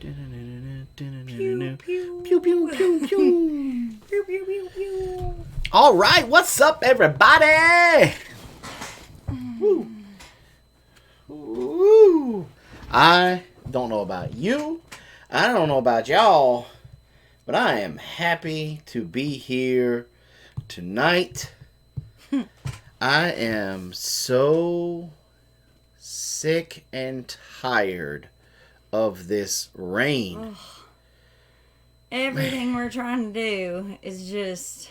Pew, pew. Pew, pew, pew, pew. Pew, pew, pew, pew. All right, what's up, everybody? Woo. Woo. I don't know about you. I don't know about y'all. But I am happy to be here tonight. I am so sick and tired of this rain. Ugh. Everything we're trying to do is just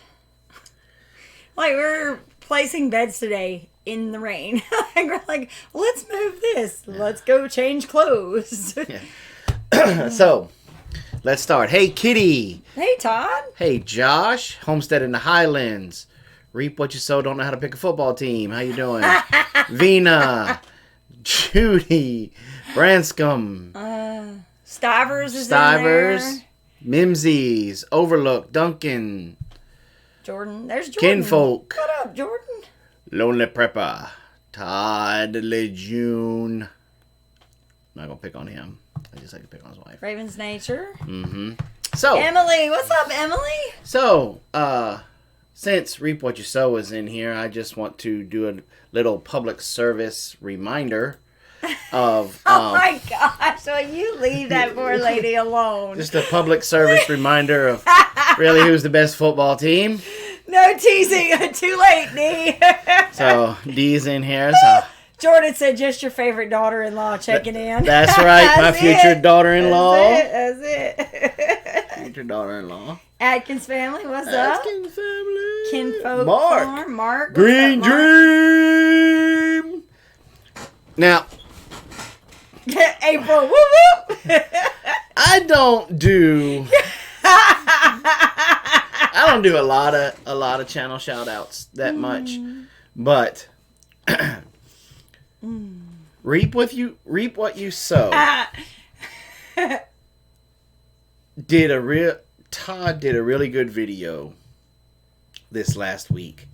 like we're placing beds today in the rain. We're like, let's move this. Let's go change clothes. Yeah. So, let's start. Hey, Kitty. Hey, Todd. Hey, Josh. Homestead in the Highlands. Reap what you sow. Don't know how to pick a football team. How you doing? Vina. Judy. Branscombe. Stivers is in there. Mimsies. Overlook. Duncan. Jordan. There's Jordan. Kinfolk. What up, Jordan? Lonely Prepper. Todd Lejeune. I'm not going to pick on him. I just like to pick on his wife. Raven's Nature. Mm-hmm. So. Emily. What's up, Emily? So, since Reap What You Sow is in here, I just want to do a little public service reminder of... oh my gosh, so you leave that poor lady alone. Just a public service reminder of really who's the best football team. No teasing. Too late, Dee. So, Dee's in here, so... Jordan said just your favorite daughter-in-law checking in. That's right, my future daughter-in-law. That's it. Future daughter-in-law. Atkins family, what's up? Atkins family. Kinfolk Mark. Farm. Mark. Green What's up, Dream. Now. April. Whoop whoop. I don't do a lot of channel shout outs that much. But reap what you sow. Todd did a really good video this last week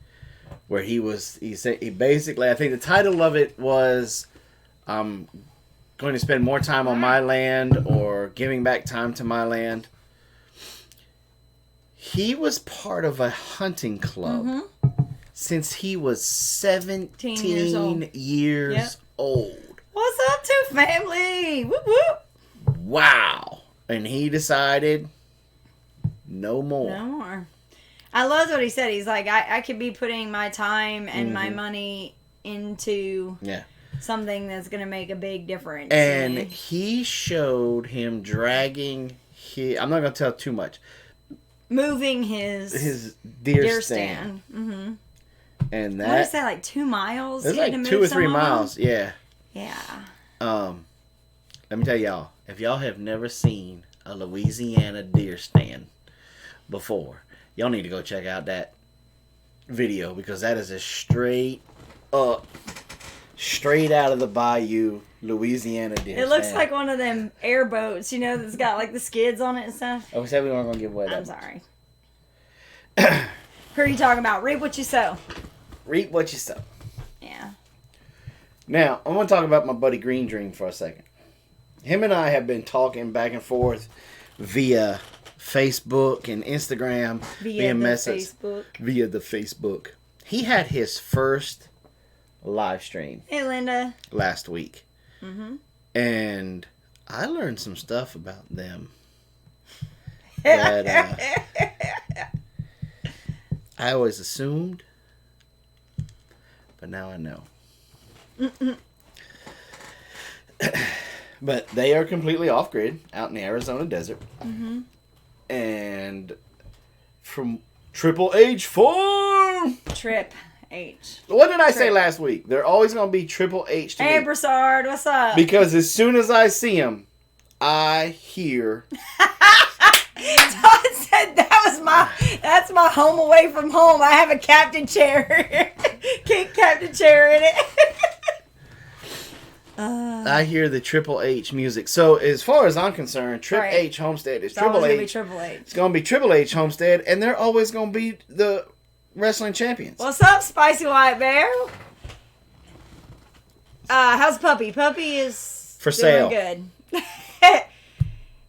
where he basically, I think the title of it was going to spend more time on my land or giving back time to my land. He was part of a hunting club since he was 17 years old. What's up to family? Whoop whoop. Wow. And he decided no more. No more. I love what he said. He's like, I could be putting my time and my money into something that's going to make a big difference. And he showed him dragging I'm not going to tell too much. Moving his deer stand. Mm-hmm. And what is that, like 2 miles? It's like 2 or 3 miles, yeah. Yeah. Let me tell y'all, if y'all have never seen a Louisiana deer stand before, y'all need to go check out that video because that is a straight out of the bayou Louisiana deer stand. It looks like one of them airboats, that's got like the skids on it and stuff. Oh, we said we weren't going to give away that. I'm sorry. Who are you talking about? Reap what you sow. Reap what you sow. Yeah. Now, I want to talk about my buddy Green Dream for a second. Him and I have been talking back and forth via Facebook and Instagram. Via the Facebook. He had his first live stream. Hey, Linda. Last week. Mm-hmm. And I learned some stuff about them that I always assumed, but now I know. But they are completely off-grid out in the Arizona desert. Mm-hmm. And from Triple H Farm. Trip H. What did I say last week? They're always going to be Triple H to me. Hey, Broussard, what's up? Because as soon as I see him, I hear... Todd said that's my home away from home. I have a captain chair. Keep captain chair in it. I hear the Triple H music. So as far as I'm concerned, H Homestead is Triple H. Triple H. It's going to be Triple H Homestead, and they're always going to be the wrestling champions. What's up, Spicy White Bear? How's Puppy? Puppy is for sale. Doing good.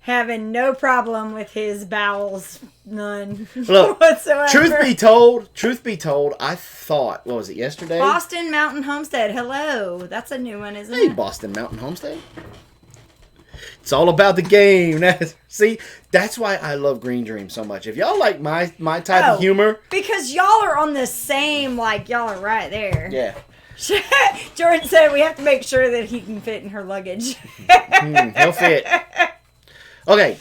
having no problem with his bowels, none Look, whatsoever. truth be told, I thought, what was it, yesterday? Boston Mountain Homestead. Hello. That's a new one, isn't Hey, it? Boston Mountain Homestead. It's all about the game. See, that's why I love Green Dream so much. If y'all like my type of humor. Because y'all are on the same, like, y'all are right there. Yeah. Jordan said we have to make sure that he can fit in her luggage. He'll fit. Okay,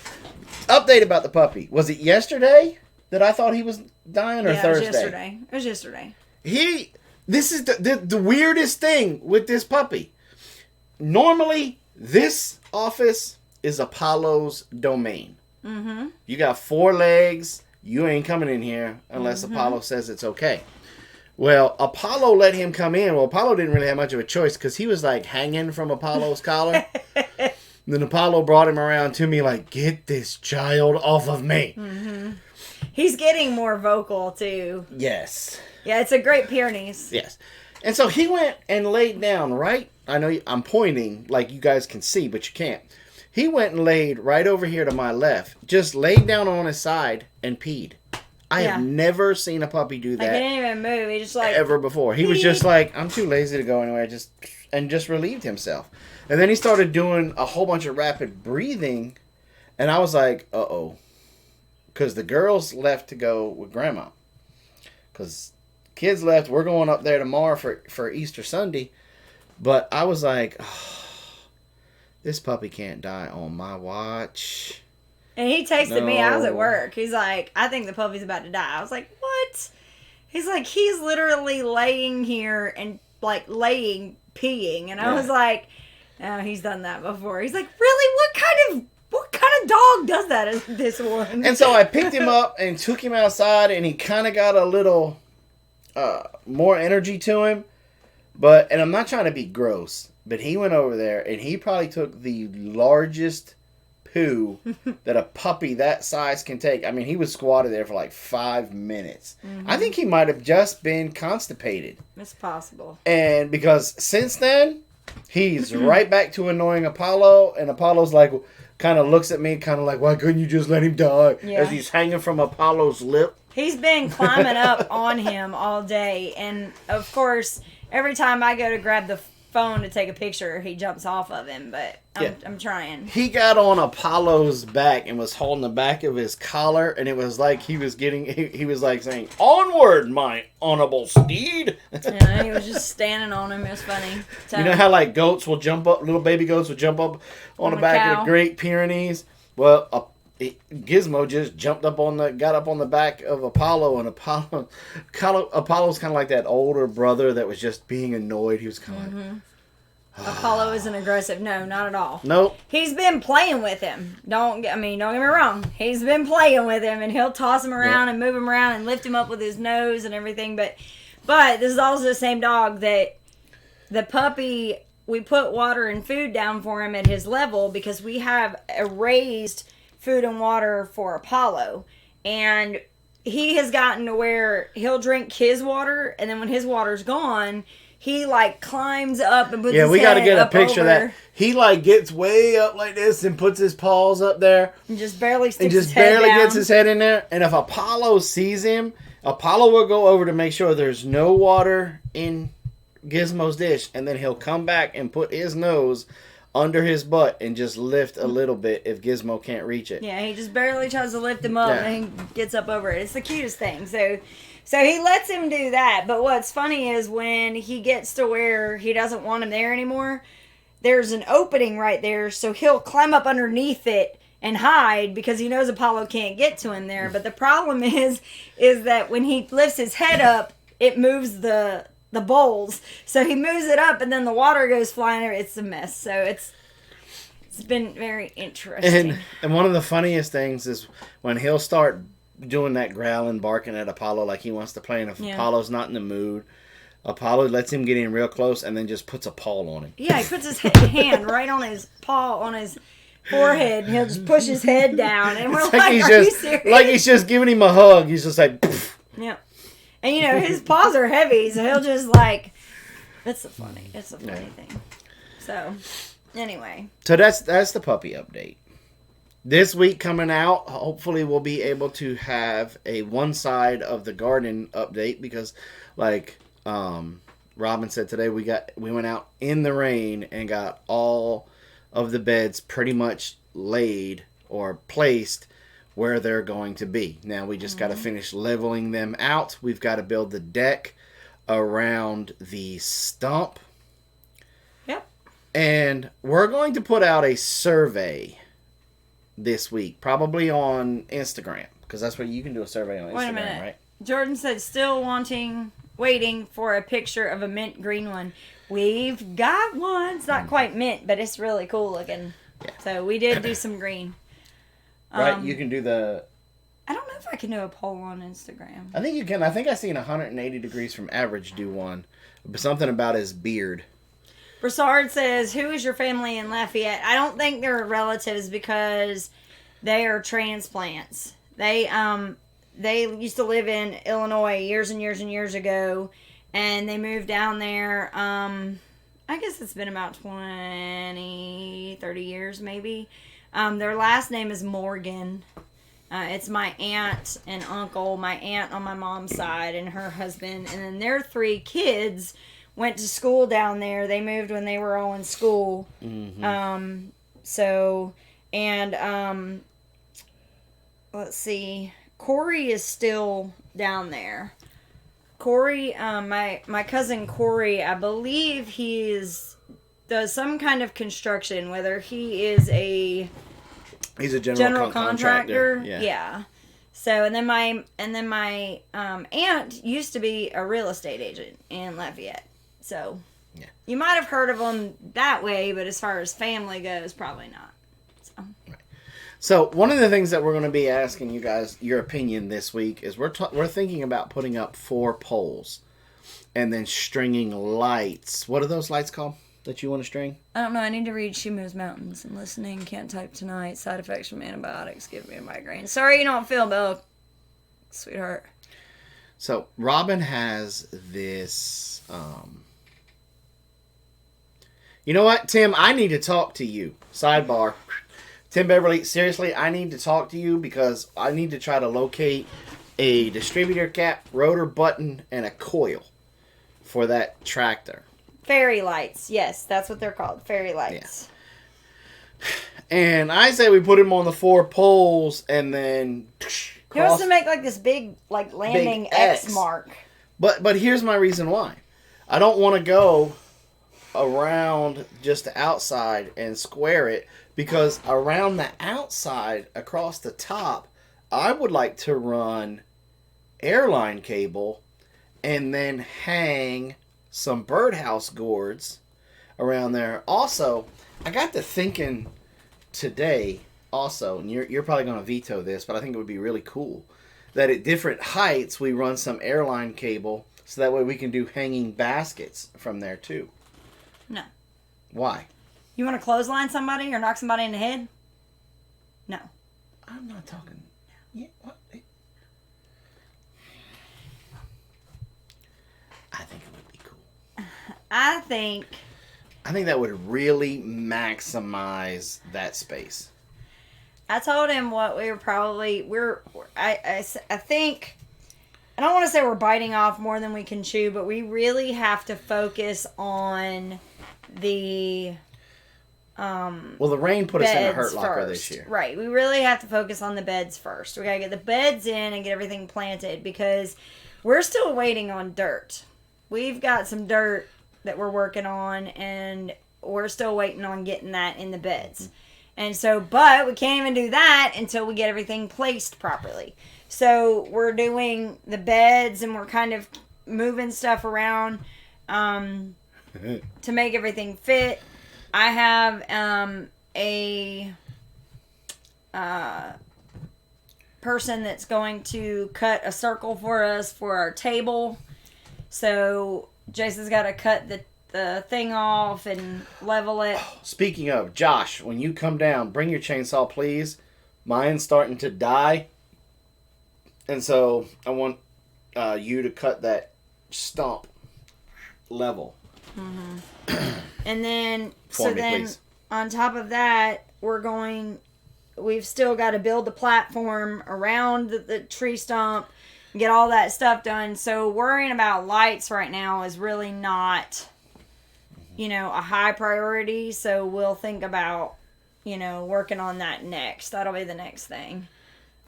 update about the puppy. Was it yesterday that I thought he was dying, or Thursday? It was yesterday. This is the weirdest thing with this puppy. Normally, this office is Apollo's domain. Mm-hmm. You got 4 legs. You ain't coming in here unless Apollo says it's okay. Well, Apollo let him come in. Well, Apollo didn't really have much of a choice because he was like hanging from Apollo's collar. Then Apollo brought him around to me like, get this child off of me. Mm-hmm. He's getting more vocal, too. Yes. Yeah, it's a Great Pyrenees. Yes. And so he went and laid down right. I know I'm pointing like you guys can see, but you can't. He went and laid right over here to my left. Just laid down on his side and peed. I have never seen a puppy do that. Like, he didn't even move. He just like... Ever before. He was just like, I'm too lazy to go anywhere. Just relieved himself. And then he started doing a whole bunch of rapid breathing. And I was like, uh-oh. Because the girls left to go with Grandma. Because kids left. We're going up there tomorrow for Easter Sunday. But I was like, oh, this puppy can't die on my watch. And he texted me. I was at work. He's like, I think the puppy's about to die. I was like, what? He's like, he's literally laying here and like peeing. And I was like, oh, he's done that before. He's like, really? What kind of dog does that? This one. And so I picked him up and took him outside, and he kind of got a little more energy to him. And I'm not trying to be gross, but he went over there and he probably took the largest poo that a puppy that size can take. I mean, he was squatted there for like 5 minutes. Mm-hmm. I think he might have just been constipated. It's possible. And because since then, he's right back to annoying Apollo, and Apollo's like, kind of looks at me, kind of like, why couldn't you just let him die? Yeah. As he's hanging from Apollo's lip. He's been climbing up on him all day, and of course, every time I go to grab the phone to take a picture, he jumps off of him, but I'm trying. He got on Apollo's back and was holding the back of his collar, and it was like he was like saying, onward, my honorable steed. Yeah, he was just standing on him. It was funny. So, you know how like goats will jump up, little baby goats will jump up on the back of the Great Pyrenees? Well, Gizmo just got up on the back of Apollo, and Apollo's kind of like that older brother that was just being annoyed. He was kind of like, Apollo isn't aggressive. No, not at all. Nope. He's been playing with him. Don't get me wrong. He's been playing with him, and he'll toss him around and move him around and lift him up with his nose and everything. But this is also the same dog that the puppy, we put water and food down for him at his level because we have a raised food and water for Apollo, and he has gotten to where he'll drink his water, and then when his water's gone, he like climbs up and puts his head up. Yeah, we got to get a picture of that. He like gets way up like this and puts his paws up there and just barely sticks his head down. Gets his head in there. And if Apollo sees him, Apollo will go over to make sure there's no water in Gizmo's dish, and then he'll come back and put his nose under his butt and just lift a little bit if Gizmo can't reach it. Yeah, he just barely tries to lift him up and he gets up over it. It's the cutest thing. So he lets him do that. But what's funny is when he gets to where he doesn't want him there anymore, there's an opening right there. So he'll climb up underneath it and hide because he knows Apollo can't get to him there. But the problem is that when he lifts his head up, it moves the bowls. So he moves it up and then the water goes flying there. It's a mess. So it's been very interesting. And one of the funniest things is when he'll start doing that growling, barking at Apollo like he wants to play, and if Apollo's not in the mood, Apollo lets him get in real close and then just puts a paw on him. Yeah, he puts his hand right on his paw, on his forehead, and he'll just push his head down. And we're like, are you serious? Like he's just giving him a hug. He's just like, poof. Yeah. And his paws are heavy, so he'll just like, it's a funny thing. So, anyway. So that's the puppy update. This week coming out, hopefully we'll be able to have a one side of the garden update because, like Robin said today, we went out in the rain and got all of the beds pretty much laid or placed where they're going to be. Now we just got to finish leveling them out. We've got to build the deck around the stump. Yep. And we're going to put out a survey this week, probably on Instagram, because that's where you can do a survey on Instagram. Wait a minute. Right? Jordan said still waiting for a picture of a mint green one. We've got one. It's not quite mint, but it's really cool looking. Yeah. So we did do some green. Right, you can do the... I don't know if I can do a poll on Instagram. I think you can. I think I seen 180 degrees from average do one. Something about his beard. Broussard says, who is your family in Lafayette? I don't think they're relatives because they are transplants. They used to live in Illinois years and years and years ago, and they moved down there. I guess it's been about 20, 30 years maybe. Their last name is Morgan. It's my aunt and uncle, my aunt on my mom's side and her husband. And then their 3 kids went to school down there. They moved when they were all in school. Mm-hmm. Let's see. Corey is still down there. Corey, my cousin Corey, I believe does some kind of construction, whether he is he's a general contractor. Yeah. So and then my aunt used to be a real estate agent in Lafayette. So yeah. You might have heard of them that way, but as far as family goes, probably not. So one of the things that we're going to be asking you guys your opinion this week is we're thinking about putting up 4 poles and then stringing lights. What are those lights called that you want to string? I don't know. I need to read She Moves Mountains and listening. Can't type tonight. Side effects from antibiotics give me a migraine. Sorry you don't feel well, sweetheart. So Robin has this. You know what, Tim? I need to talk to you. Sidebar. Tim Beverly, seriously, I need to talk to you because I need to try to locate a distributor cap, rotor button, and a coil for that tractor. Fairy lights. Yes, that's what they're called. Fairy lights. Yeah. And I say we put him on the 4 poles and then... He wants to make like this big landing big X mark. But here's my reason why. I don't want to go around just the outside and square it, because around the outside across the top I would like to run airline cable and then hang some birdhouse gourds around there. Also, I got to thinking today also, and you're probably going to veto this, but I think it would be really cool that at different heights we run some airline cable so that way we can do hanging baskets from there too. No. Why? You want to clothesline somebody or knock somebody in the head? No. I'm not talking. Yeah, what? I think it would be cool. I think that would really maximize that space. I told him what I think, I don't want to say we're biting off more than we can chew, but we really have to focus on the the rain put us in a hurt locker this year. Right. We really have to focus on the beds first. We got to get the beds in and get everything planted because we're still waiting on dirt. We've got some dirt that we're working on and we're still waiting on getting that in the beds. And so, but we can't even do that until we get everything placed properly. So we're doing the beds and we're kind of moving stuff around to make everything fit. I have a person that's going to cut a circle for us for our table. So Jason's got to cut the thing off and level it. Speaking of, Josh, when you come down, bring your chainsaw, please. Mine's starting to die. And so I want you to cut that stump level. Mm-hmm. And then, please. On top of that, we're going we've still got to build the platform around the tree stump, get all that stuff done. So worrying about lights right now is really not, a high priority. So we'll think about, working on that next. That'll be the next thing.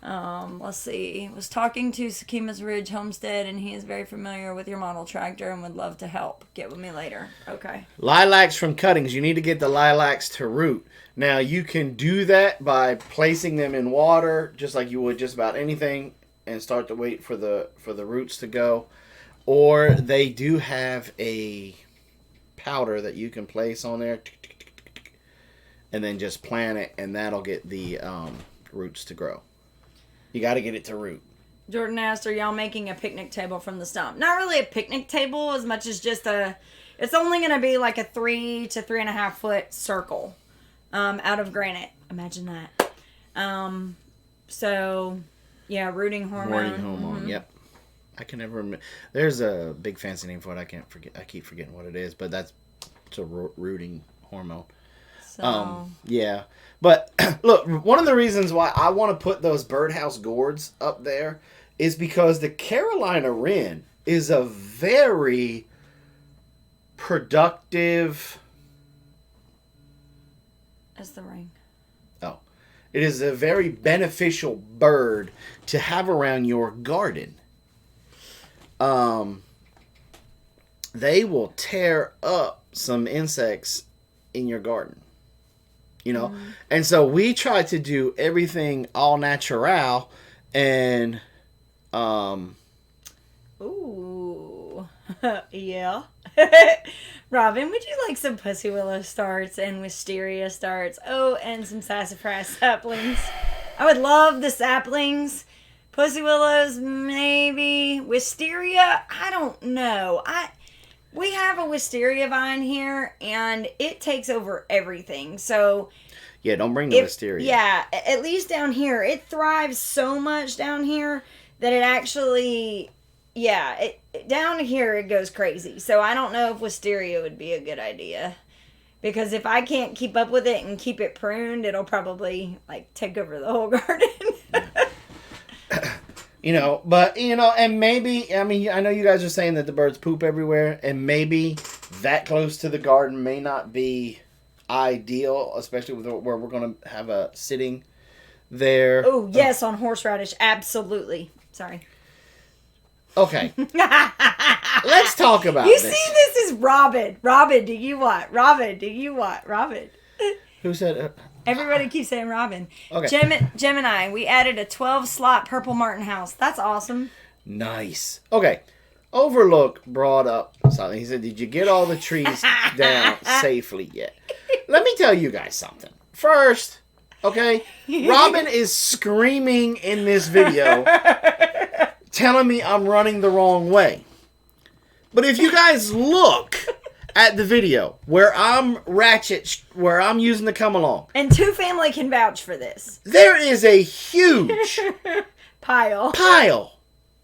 Let's see. Was talking to Sakima's Ridge Homestead, and he is very familiar with your model tractor and would love to help. Get with me later. Okay. Lilacs from cuttings. You need to get the lilacs to root. Now, you can do that by placing them in water, just like you would just about anything, and start to wait for the roots to go. Or they do have a powder that you can place on there, and then just plant it, and that'll get the roots to grow. You got to get it to root. Jordan asked, are y'all making a picnic table from the stump? Not really a picnic table as much as just it's only going to be like a 3 to 3.5 foot circle out of granite. Imagine that. So, yeah, rooting hormone. Rooting hormone, yep. I can never remember. There's a big fancy name for it. I can't forget. I keep forgetting what it is, but it's a rooting hormone. So. Yeah. But look, one of the reasons why I want to put those birdhouse gourds up there is because the Carolina wren is a very productive. That's the ring. Oh. It is a very beneficial bird to have around your garden. They will tear up some insects in your garden. And so we try to do everything all natural, and ooh, yeah. Robin, would you like some pussy willow starts and wisteria starts? Oh, and some sassafras saplings. I would love the saplings. Pussy willows, maybe. Wisteria, I don't know. We have a wisteria vine here, and it takes over everything. So, yeah, don't bring the wisteria. Yeah, at least down here, it thrives so much down here that it actually, down here it goes crazy. So I don't know if wisteria would be a good idea, because if I can't keep up with it and keep it pruned, it'll probably take over the whole garden. And maybe, I know you guys are saying that the birds poop everywhere, and maybe that close to the garden may not be ideal, especially where we're going to have a sitting there. Oh, yes, on horseradish. Absolutely. Sorry. Okay. Let's talk about this. You see, this is Robin. Robin, do you what? Robin, do you what? Robin. Who said Everybody keeps saying Robin. Okay. Gemini, we added a 12-slot purple martin house. That's awesome. Nice. Okay. Overlook brought up something. He said, did you get all the trees down safely yet? Let me tell you guys something. First, okay, Robin is screaming in this video, telling me I'm running the wrong way. But if you guys look at the video where I'm using the come along. And Two Family can vouch for this. There is a huge pile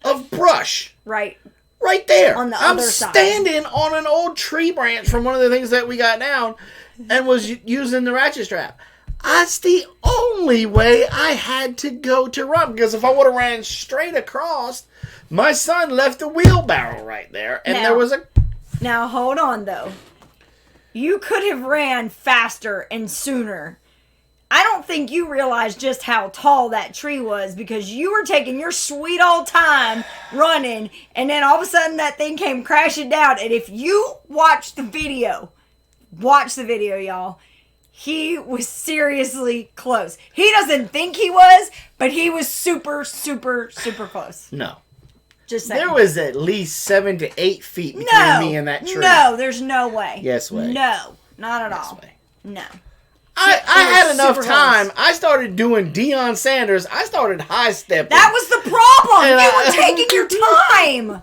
of brush. Right there. On the I'm other side. standing on an old tree branch from one of the things that we got down and was using the ratchet strap. That's the only way I had to go to run, because if I would have ran straight across, my son left a wheelbarrow right there, and there was a... Now, hold on, though. You could have ran faster and sooner. I don't think you realized just how tall that tree was, because you were taking your sweet old time running, and then all of a sudden that thing came crashing down. And if you watch the video, y'all, he was seriously close. He doesn't think he was, but he was super, super, super close. No. Just saying. There was at least 7 to 8 feet between me and that tree. No, there's no way. Yes way. No, not at Yes all. way. No. I had enough time. Close. I started doing Deion Sanders. I started high stepping. That was the problem. And you were taking your time.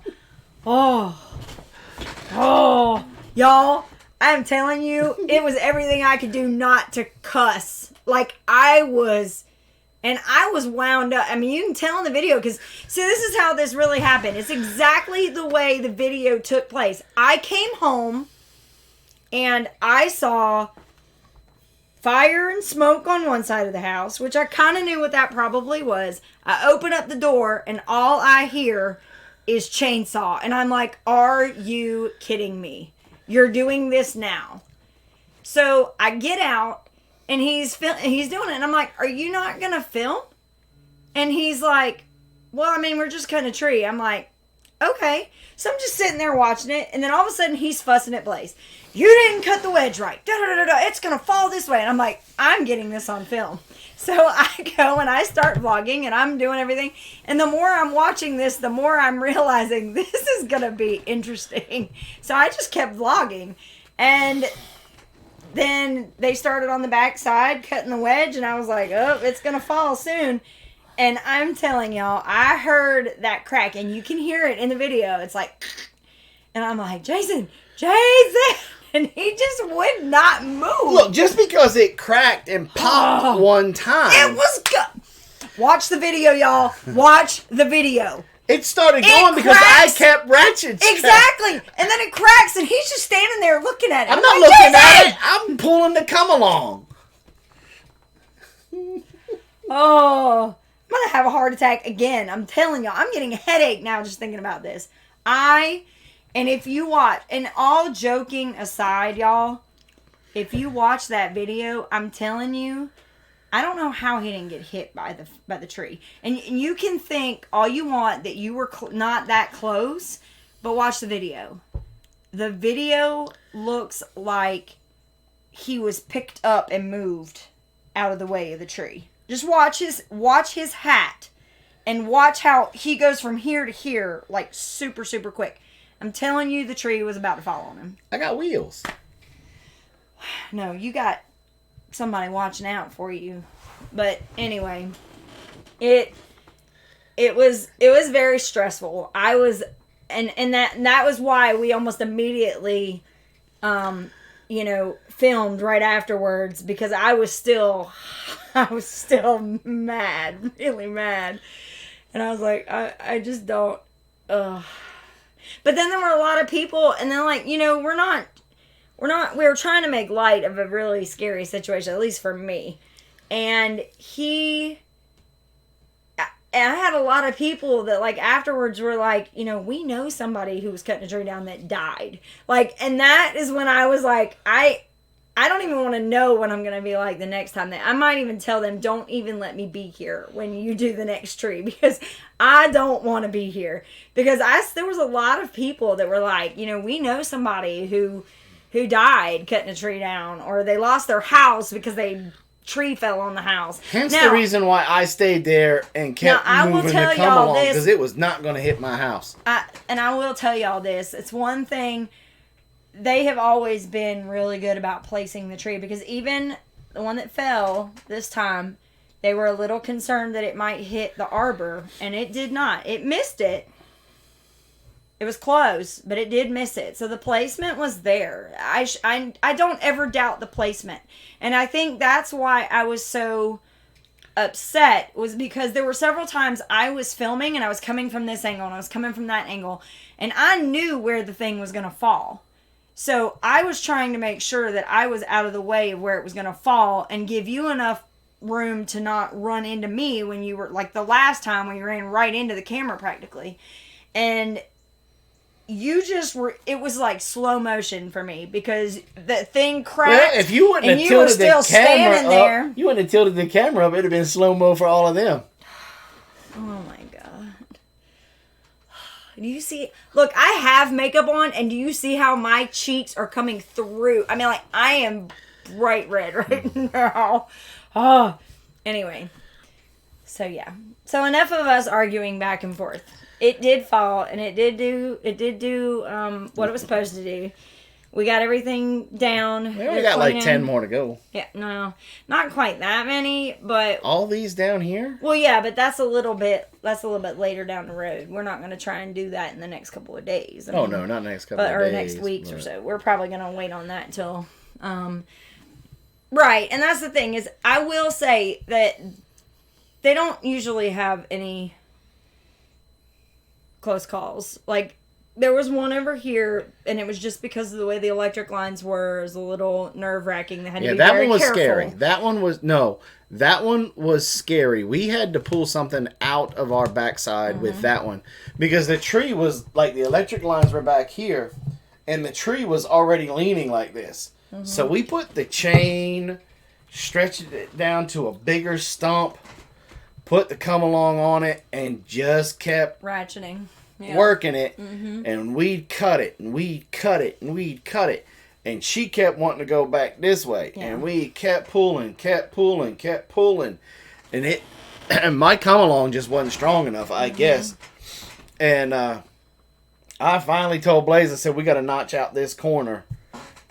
Oh, y'all. I'm telling you, it was everything I could do not to cuss. I was wound up. I mean, you can tell in the video, because, see, this is how this really happened. It's exactly the way the video took place. I came home, and I saw fire and smoke on one side of the house, which I kind of knew what that probably was. I open up the door and all I hear is chainsaw. And I'm like, are you kidding me? You're doing this now. So I get out and he's doing it. And I'm like, are you not going to film? And he's like, well, I mean, we're just cutting a tree. I'm like, okay. So I'm just sitting there watching it. And then all of a sudden he's fussing at Blaze. You didn't cut the wedge right. Da, da, da, da, da. It's going to fall this way. And I'm like, I'm getting this on film. So I go and I start vlogging and I'm doing everything. And the more I'm watching this, the more I'm realizing this is going to be interesting. So I just kept vlogging. And then they started on the back side cutting the wedge. And I was like, oh, it's going to fall soon. And I'm telling y'all, I heard that crack. And you can hear it in the video. It's like, and I'm like, Jason. And he just would not move. Look, just because it cracked and popped one time. It was good. Watch the video, y'all. Watch the video. It started going because I kept ratchets. Exactly. And then it cracks and he's just standing there looking at it. I'm not looking at it. I'm pulling the come along. Oh, I'm going to have a heart attack again. I'm telling y'all. I'm getting a headache now just thinking about this. And if you watch, and all joking aside, y'all, if you watch that video, I'm telling you, I don't know how he didn't get hit by the tree. And you can think all you want that you were not that close, but watch the video. The video looks like he was picked up and moved out of the way of the tree. Just watch his hat and watch how he goes from here to here like super, super quick. I'm telling you, the tree was about to fall on him. I got wheels. No, you got somebody watching out for you. But anyway, it was very stressful. I was, and that was why we almost immediately, filmed right afterwards, because I was still mad, really mad, and I was like, I just don't. But then there were a lot of people, and then we were trying to make light of a really scary situation, at least for me. And I had a lot of people that afterwards were like, we know somebody who was cutting a tree down that died. And that is when I was like, I don't even want to know what I'm going to be like the next time. I might even tell them, don't even let me be here when you do the next tree, because I don't want to be here. Because there was a lot of people that were like, we know somebody who died cutting a tree down, or they lost their house because tree fell on the house. Hence the reason why I stayed there and kept moving to come along, because it was not going to hit my house. And I will tell y'all this. It's one thing. They have always been really good about placing the tree, because even the one that fell this time, they were a little concerned that it might hit the arbor, and it did not. It missed it. It was close, but it did miss it. So the placement was there. I don't ever doubt the placement. And I think that's why I was so upset, was because there were several times I was filming and I was coming from this angle and I was coming from that angle, and I knew where the thing was going to fall. So I was trying to make sure that I was out of the way of where it was going to fall and give you enough room to not run into me when you were, like the last time when you ran right into the camera practically. And you just were, it was like slow motion for me, because the thing cracked. Well, if you wouldn't have tilted the camera up, you wouldn't have tilted the camera up, it'd have been slow-mo for all of them. Oh my God. Do you see? Look, I have makeup on, and do you see how my cheeks are coming through? I mean, like, I am bright red right now. Oh. Anyway. So, yeah. So, enough of us arguing back and forth. It did fall, and it did do what it was supposed to do. We got everything down. We only got like 10 more to go. Yeah, no, not quite that many, but all these down here? Well, yeah, but that's a little bit later down the road. We're not going to try and do that in the next couple of days. No, not next couple of days. Or next weeks or so. We're probably going to wait on that until right, and that's the thing, is I will say that they don't usually have any close calls. Like, There was one over here, and it was just because of the way the electric lines were. It was a little nerve-wracking. They had to be that very one was careful. scary. That one was scary. We had to pull something out of our backside with that one because the tree was like the electric lines were back here, and the tree was already leaning like this. So we put the chain, stretched it down to a bigger stump, put the come along on it, and just kept ratcheting. Yeah. Working it, and we'd cut it, and we'd cut it, and we'd cut it, and she kept wanting to go back this way, and we kept pulling, and it, and my come along just wasn't strong enough, I guess, and I finally told Blaze, I said, we got to notch out this corner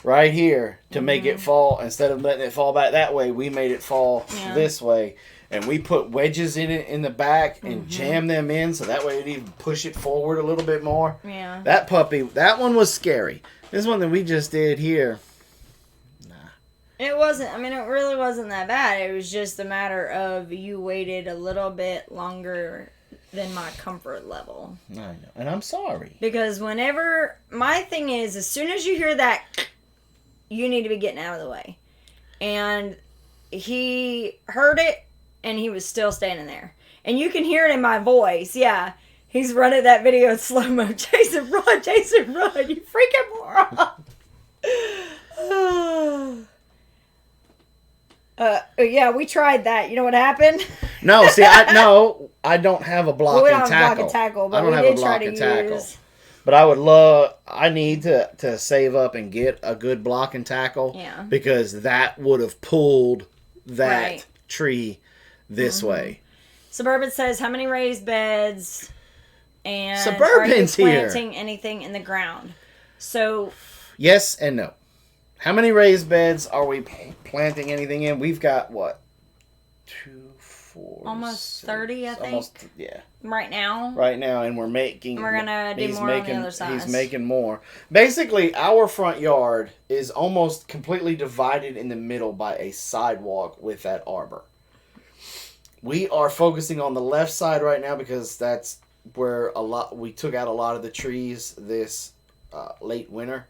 right here to make it fall. Instead of letting it fall back that way, we made it fall this way. And we put wedges in it in the back and jam them in so that way it'd even push it forward a little bit more. Yeah. That puppy, that one was scary. This one that we just did here, nah. It wasn't, I mean, it really wasn't that bad. It was just a matter of you waited a little bit longer than my comfort level. I know. And I'm sorry. Because whenever, my thing is, as soon as you hear that, you need to be getting out of the way. And he heard it. And he was still standing there. And you can hear it in my voice. Yeah. He's running that video in slow-mo. Jason, run, you freaking moron. Yeah, we tried that. You know what happened? No, see, I don't have a block we and don't tackle. Have a block and tackle, but I don't we have did a block try and to tackle. use. But I need to save up and get a good block and tackle. Yeah. Because that would have pulled that tree this way. Suburban says, how many raised beds and Suburban's are you here. planting anything in the ground? So yes and no. How many raised beds are we planting anything in? We've got what? 2, 4, almost 6, 30, I think. Almost, yeah. Right now, And we're making. we're gonna do more on the other side. He's making more. Basically, our front yard is almost completely divided in the middle by a sidewalk with that arbor. We are focusing on the left side right now because that's where we took out a lot of the trees this late winter.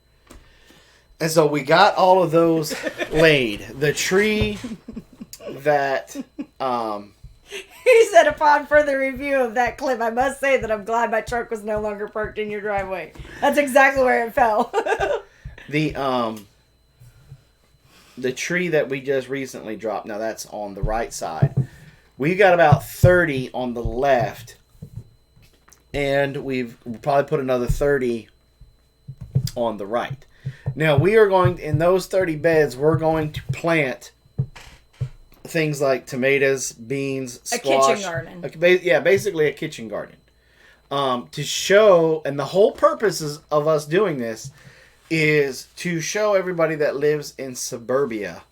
And so we got all of those laid. The tree that He said, upon further review of that clip, I must say that I'm glad my truck was no longer parked in your driveway. That's exactly where it fell. the tree that we just recently dropped, now that's on the right side. We got about 30 on the left, and we'll probably put another 30 on the right. Now, we are going, in those 30 beds, we're going to plant things like tomatoes, beans, squash. A kitchen garden. Yeah, basically a kitchen garden. To show, and the whole purpose of us doing this is to show everybody that lives in suburbia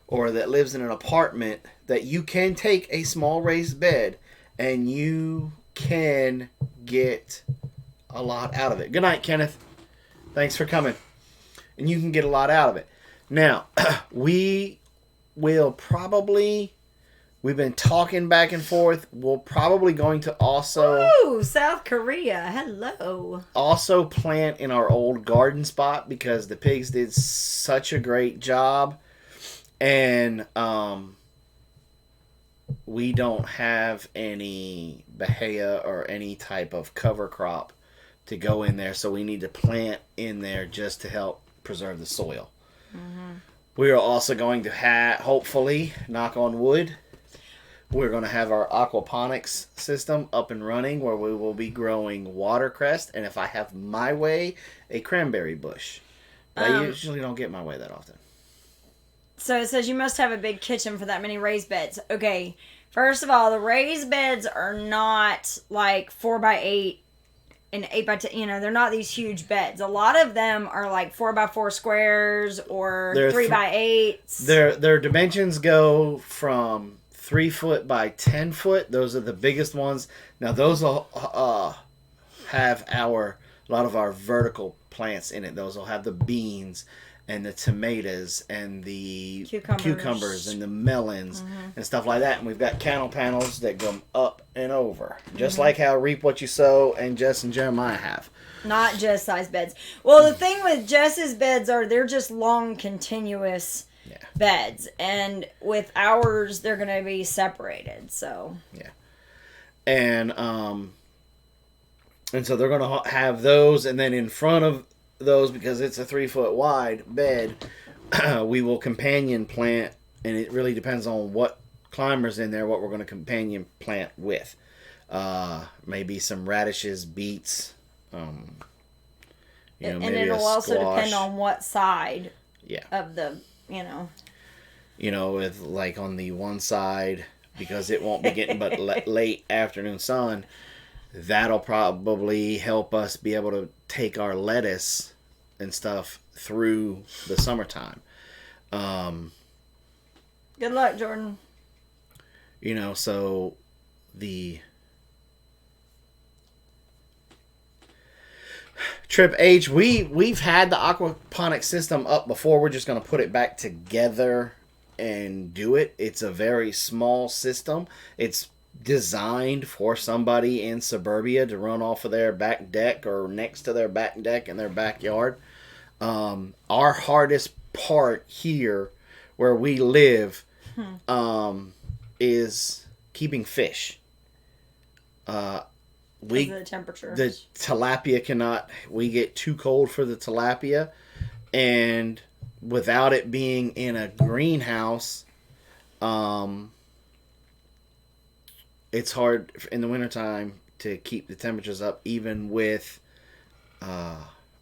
or that lives in an apartment that you can take a small raised bed and you can get a lot out of it. Good night, Kenneth. Thanks for coming. And you can get a lot out of it. Now, we will probably, we've been talking back and forth. We're probably going to also... Ooh, South Korea. Hello. Also plant in our old garden spot because the pigs did such a great job. And we don't have any bahia or any type of cover crop to go in there. So we need to plant in there just to help preserve the soil. Mm-hmm. We are also going to have, hopefully, knock on wood, we're going to have our aquaponics system up and running where we will be growing watercress and, if I have my way, a cranberry bush. But I usually don't get my way that often. So it says you must have a big kitchen for that many raised beds. Okay, first of all, the raised beds are not like 4x8 and 8x10. You know, they're not these huge beds. A lot of them are like 4x4 squares or 3x8s. Their dimensions go from 3 foot by 10 foot. Those are the biggest ones. Now those will have a lot of our vertical plants in it. Those will have the beans and the tomatoes and the Cucumbers. and the melons and stuff like that. And we've got cantle panels that go up and over, just like how Reap What You Sow and Jess and Jeremiah have. Not Jess size beds. Well, the thing with Jess's beds they're just long, continuous beds, and with ours they're going to be separated. So and so they're going to have those, and then in front of those, because it's a 3 foot wide bed, we will companion plant, and it really depends on what climbers in there, what we're going to companion plant with. Maybe some radishes, beets, and maybe it'll also depend on what side of the with like on the one side, because it won't be getting but late afternoon sun, that'll probably help us be able to take our lettuce and stuff through the summertime. Good luck, Jordan. So the Trip H, we've had the aquaponics system up before. We're just going to put it back together and do it. It's a very small system. It's designed for somebody in suburbia to run off of their back deck or next to their back deck in their backyard. Our hardest part here where we live is keeping fish. The temperature. The tilapia cannot. We get too cold for the tilapia, and without it being in a greenhouse, it's hard in the wintertime to keep the temperatures up, even with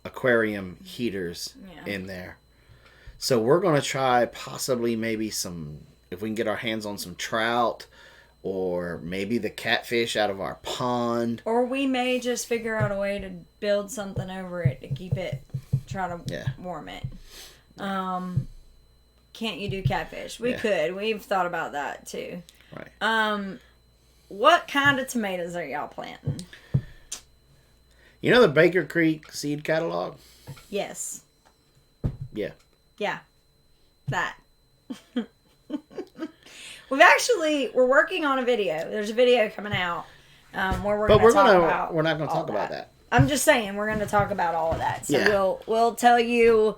aquarium heaters in there. So we're going to try possibly maybe if we can get our hands on some trout, or maybe the catfish out of our pond. Or we may just figure out a way to build something over it to keep it, try to warm it. Can't you do catfish? We could. We've thought about that too. Right. What kind of tomatoes are y'all planting? The Baker Creek seed catalog? Yes. Yeah. Yeah. That. We're working on a video. There's a video coming out where we're going to talk about. We're not going to talk about that. I'm just saying we're going to talk about all of that. So we'll tell you.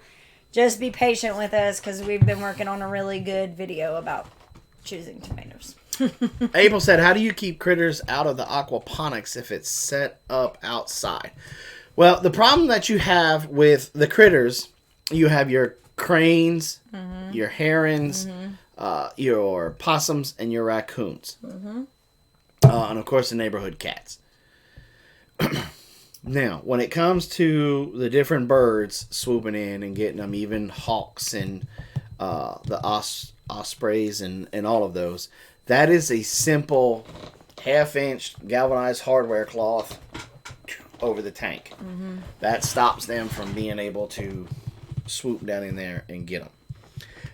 Just be patient with us because we've been working on a really good video about choosing tomatoes. April said, "How do you keep critters out of the aquaponics if it's set up outside?" Well, the problem that you have with the critters, you have your cranes, your herons. Your possums and your raccoons. And of course the neighborhood cats. Now, when it comes to the different birds swooping in and getting them, even hawks and the ospreys and all of those, that is a simple half-inch galvanized hardware cloth over the tank. That stops them from being able to swoop down in there and get them.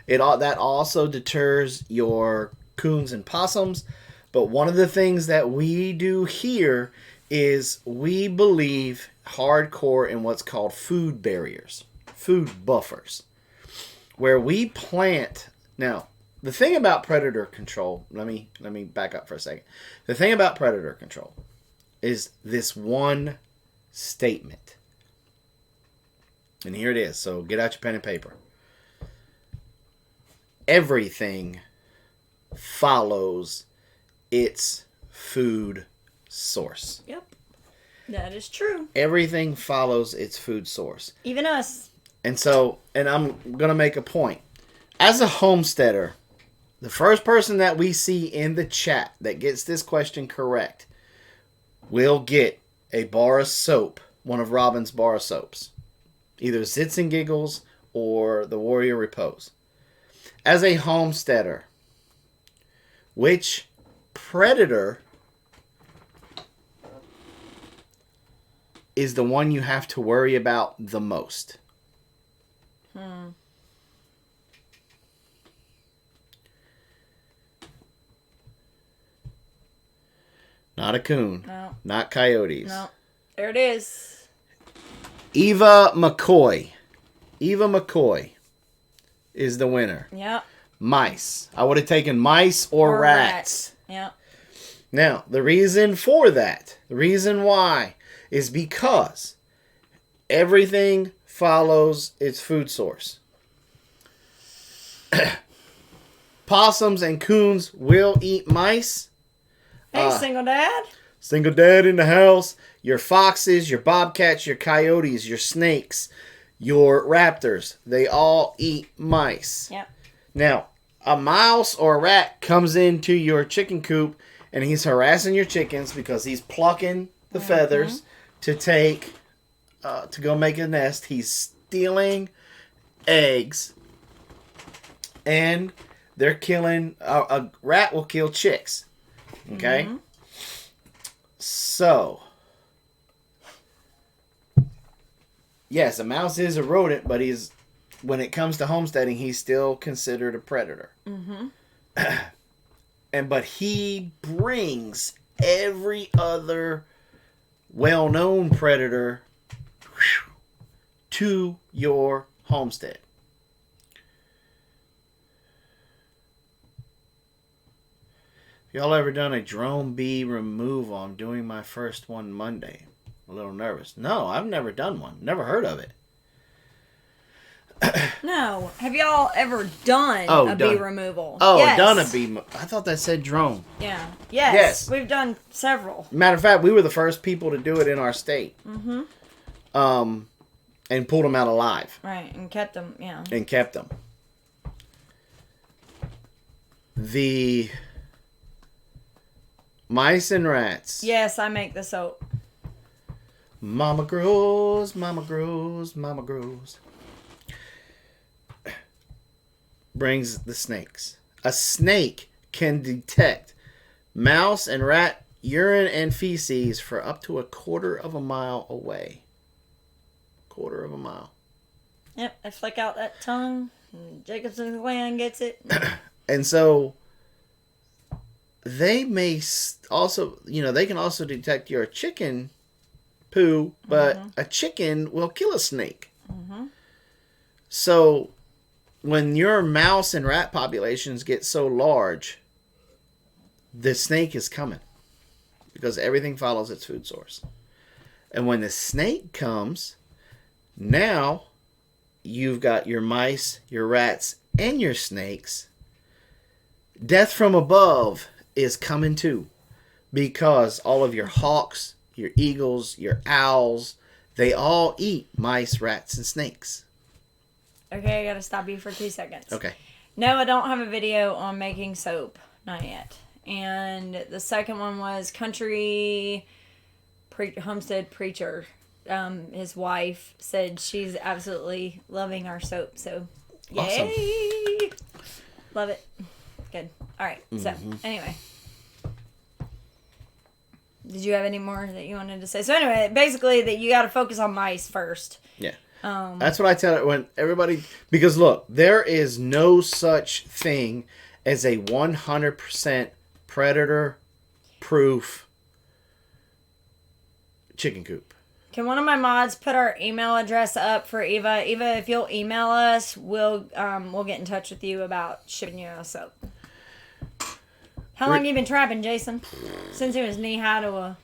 That also deters your coons and possums. But one of the things that we do here is we believe hardcore in what's called food barriers, food buffers, where we plant. Now, the thing about predator control, let me back up for a second. The thing about predator control is this one statement. And here it is. So get out your pen and paper. Everything follows its food source. Yep. That is true. Everything follows its food source. Even us. And I'm going to make a point. As a homesteader, the first person that we see in the chat that gets this question correct will get a bar of soap, one of Robin's bar of soaps. Either Zits and Giggles or the Warrior Repose. As a homesteader, which predator is the one you have to worry about the most? Not a coon. No. Not coyotes. No. There it is. Eva McCoy. is the winner. Yep. Mice. I would have taken mice or rats. Yep. Now, the reason for that, the reason why, is because everything follows its food source. Possums and coons will eat mice. Hey, single dad. Single dad in the house. Your foxes, your bobcats, your coyotes, your snakes, your raptors, they all eat mice. Yep. Now, a mouse or a rat comes into your chicken coop and he's harassing your chickens because he's plucking the feathers to take, to go make a nest. He's stealing eggs and they're killing, a rat will kill chicks. Okay? Mm-hmm. So, yes, a mouse is a rodent, but when it comes to homesteading, he's still considered a predator. Mm-hmm. But he brings every other well-known predator to your homestead. Y'all ever done a drone bee removal? I'm doing my first one Monday. A little nervous. No, I've never done one. Never heard of it. No. Have y'all ever done a bee removal? Oh, yes. Done a bee. I thought that said drone. Yeah. Yes. We've done several. Matter of fact, we were the first people to do it in our state. Mm-hmm. And pulled them out alive. Right, and kept them, yeah. And kept them. The mice and rats. Yes, I make the soap. Mama grows, mama grows, mama grows. Brings the snakes. A snake can detect mouse and rat urine and feces for up to 1/4 mile away. 1/4 mile. Yep, I flick out that tongue. And Jacobson's gland gets it. And so they may also, they can also detect your chicken poo, but a chicken will kill a snake. Mm-hmm. So when your mouse and rat populations get so large, the snake is coming because everything follows its food source. And when the snake comes, now you've got your mice, your rats, and your snakes. Death from above is coming too, because all of your hawks, your eagles, your owls, they all eat mice, rats, and snakes. Okay, I gotta stop you for 2 seconds. Okay. No, I don't have a video on making soap. Not yet. And the second one was Homestead Preacher. His wife said she's absolutely loving our soap. So, yay! Awesome. Love it. Good. All right. So, anyway. Did you have any more that you wanted to say? So, anyway, basically that you got to focus on mice first. Yeah. That's what I tell it when everybody... Because, look, there is no such thing as a 100% predator-proof chicken coop. Can one of my mods put our email address up for Eva? Eva, if you'll email us, we'll get in touch with you about shipping you a soap. How long have you been trapping, Jason? Since he was knee-high to a...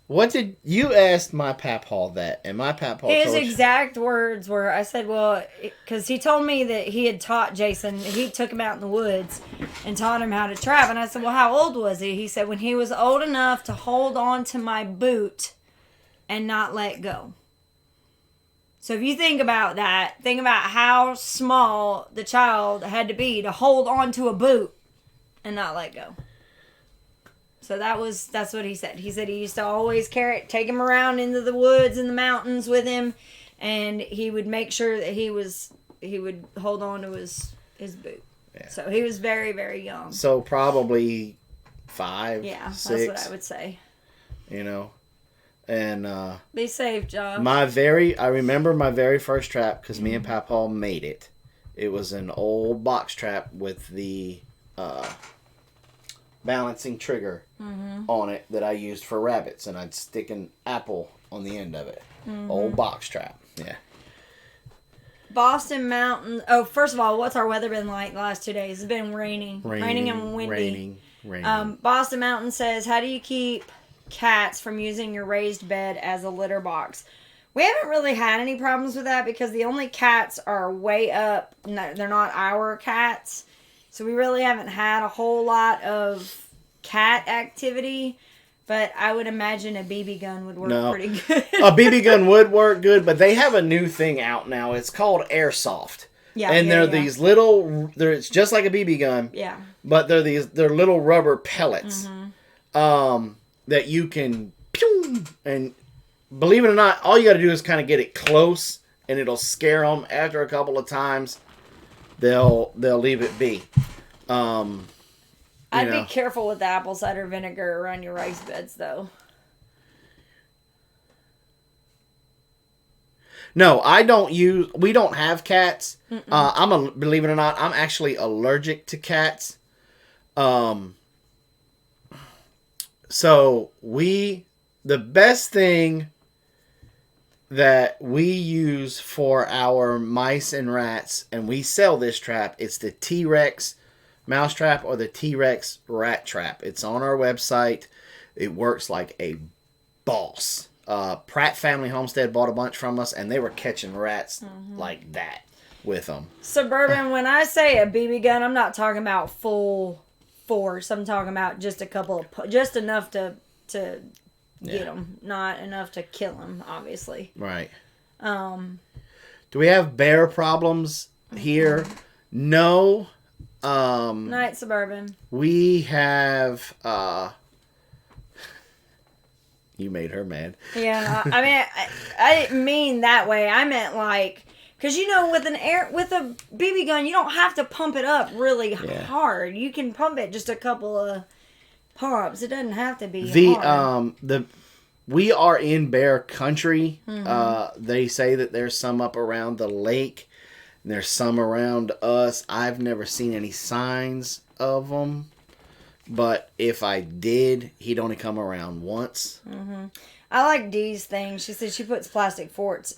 What did... You asked my papaw that, and my papaw told his exact words were, I said, well, because he told me that he had taught Jason, he took him out in the woods and taught him how to trap. And I said, well, how old was he? He said, when he was old enough to hold on to my boot and not let go. So if you think about that, think about how small the child had to be to hold on to a boot and not let go. So that's what he said. He said he used to always take him around into the woods and the mountains with him, and he would make sure that he would hold on to his boot. Yeah. So he was very, very young. So probably 5, 6. That's what I would say. And be safe, Josh. I remember my very first trap because me and Papaw made it. It was an old box trap with the balancing trigger on it that I used for rabbits, and I'd stick an apple on the end of it. Old box trap. Yeah. Boston Mountain. Oh, first of all, what's our weather been like the last 2 days? It's been raining and windy. Raining. Boston Mountain says, how do you keep cats from using your raised bed as a litter box? We haven't really had any problems with that because the only cats are way up. No, they're not our cats. So we really haven't had a whole lot of cat activity. But I would imagine a BB gun would work pretty good. A BB gun would work good, but they have a new thing out now. It's called Airsoft. Yeah, and they're these little, it's just like a BB gun. Yeah. But they're little rubber pellets that you can pew, and believe it or not, all you got to do is kind of get it close, and it'll scare them. After a couple of times, they'll leave it be. I'd be careful with the apple cider vinegar around your rice beds, though. No, we don't have cats. Believe it or not, I'm actually allergic to cats. So the best thing that we use for our mice and rats, and we sell this trap, it's the T-Rex mouse trap or the T-Rex rat trap. It's on our website. It works like a boss. Pratt Family Homestead bought a bunch from us, and they were catching rats like that with them. Suburban, when I say a BB gun, I'm not talking about full force. I'm talking about just just enough to get them, not enough to kill them, obviously. Right. Do we have bear problems here? No. Night, Suburban. We have, you made her mad. Yeah, I mean, I didn't mean that way. I meant like, because with a BB gun, you don't have to pump it up really hard. You can pump it just a couple of pumps. It doesn't have to be hard. We are in bear country. They say that there's some up around the lake. And there's some around us. I've never seen any signs of them. But if I did, he'd only come around once. I like Dee's thing. She said she puts plastic forks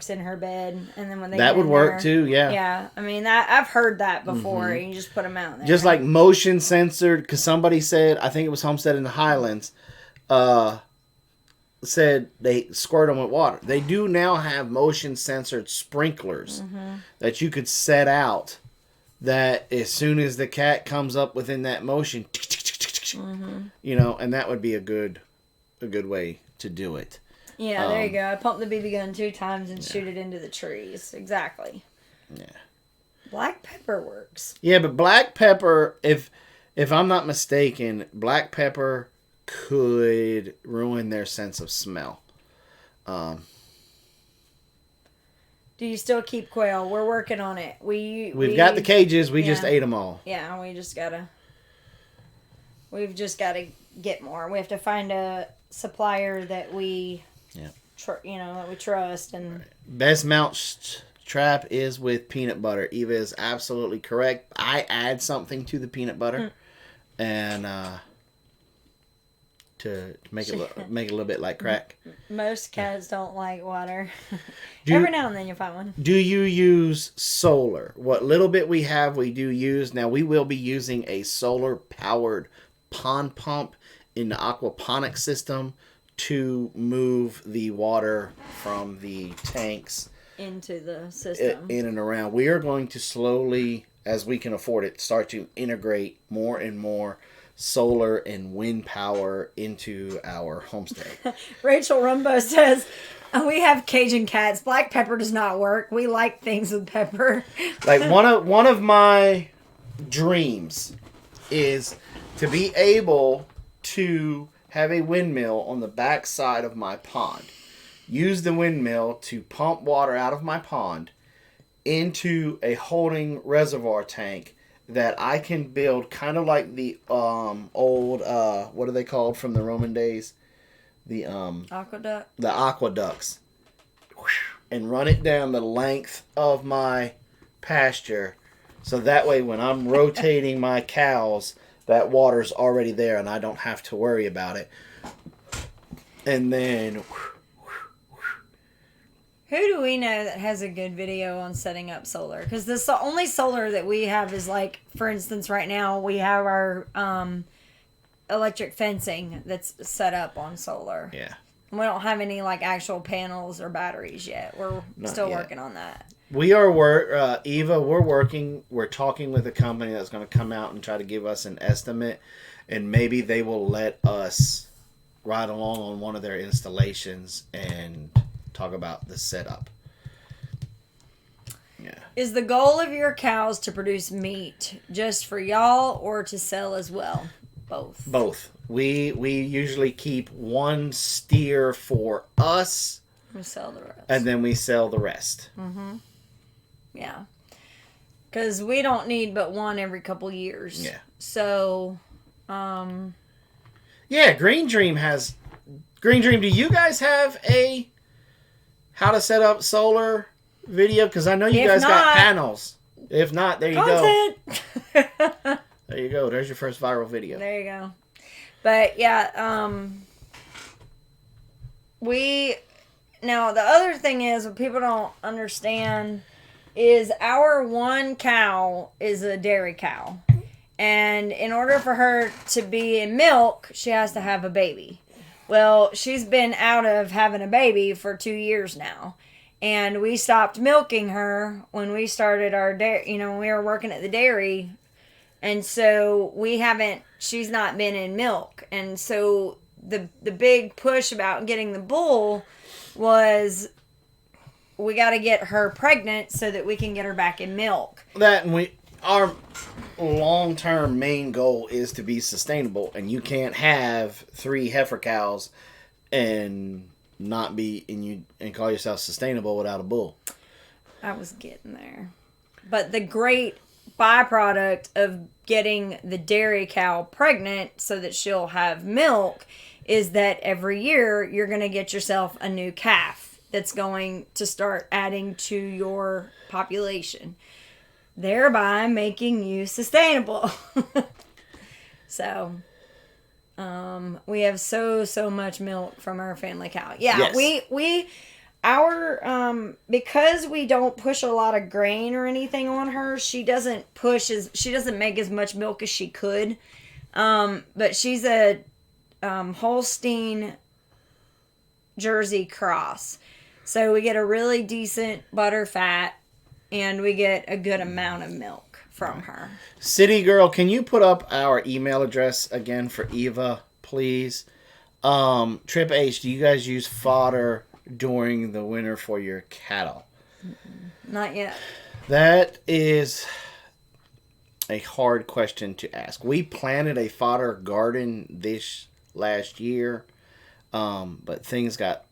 in her bed, and then when they that would work too. Yeah. Yeah, I mean I've heard that before. You just put them out there. Just like motion censored, because somebody said, I think it was Homestead in the Highlands, said they squirt them with water. They do now have motion censored sprinklers that you could set out, that as soon as the cat comes up within that motion, and that would be a good way to do it. Yeah, there you go. I pump the BB gun 2 times and shoot it into the trees. Exactly. Yeah. Black pepper works. Yeah, but black pepper, if I'm not mistaken, black pepper could ruin their sense of smell. Do you still keep quail? We're working on it. We've got the cages. We just ate them all. Yeah, we've just gotta get more. We have to find a supplier that we that we trust. And best mount trap is with peanut butter. Eva is absolutely correct. I add something to the peanut butter and to make it a little bit like crack. Most cats don't like water. Every now and then you find one. Do you use solar? What little bit we have, we do use. Now we will be using a solar powered pond pump in the aquaponics system to move the water from the tanks into the system, in and around. We are going to slowly, as we can afford it, start to integrate more and more solar and wind power into our homestead. Rachel Rumbo says, we have Cajun cats. Black pepper does not work. We like things with pepper. Like one of my dreams is to be able to have a windmill on the back side of my pond. Use the windmill to pump water out of my pond into a holding reservoir tank that I can build, kind of like the old what are they called from the Roman days? The aqueduct. The aqueducts. And run it down the length of my pasture, so that way when I'm rotating my cows, that water's already there and I don't have to worry about it. And then Who do we know that has a good video on setting up solar? Because the only solar that we have is like, for instance, right now we have our electric fencing that's set up on solar. Yeah. We don't have any like actual panels or batteries yet. We're still working on that. We are Eva. We're talking with a company that's going to come out and try to give us an estimate, and maybe they will let us ride along on one of their installations and talk about the setup. Yeah. Is the goal of your cows to produce meat just for y'all or to sell as well? Both. Both. We usually keep one steer for us. We sell the rest. And then we sell the rest. Mm-hmm. Yeah. Because we don't need but one every couple years. Yeah. So, yeah, Green Dream, do you guys have a how to set up solar video? Because I know you guys got panels. If not, there you go. There you go. There's your first viral video. There you go. But yeah, now the other thing is what people don't understand is our one cow is a dairy cow. And in order for her to be in milk, she has to have a baby. Well, she's been out of having a baby for 2 years now. And we stopped milking her when we started our dairy, when we were working at the dairy. And so she's not been in milk. And so the big push about getting the bull was we got to get her pregnant so that we can get her back in milk. Our long-term main goal is to be sustainable, and you can't have 3 heifer cows and not be and call yourself sustainable without a bull. I was getting there. But the great byproduct of getting the dairy cow pregnant so that she'll have milk is that every year you're going to get yourself a new calf that's going to start adding to your population, thereby making you sustainable. So, we have so much milk from our family cow. Yeah, yes. Because we don't push a lot of grain or anything on her, she doesn't make as much milk as she could. But she's a Holstein Jersey cross. So we get a really decent butter fat and we get a good amount of milk from her. City Girl, can you put up our email address again for Eva, please? Trip H, do you guys use fodder during the winter for your cattle? Not yet. That is a hard question to ask. We planted a fodder garden this last year, but things got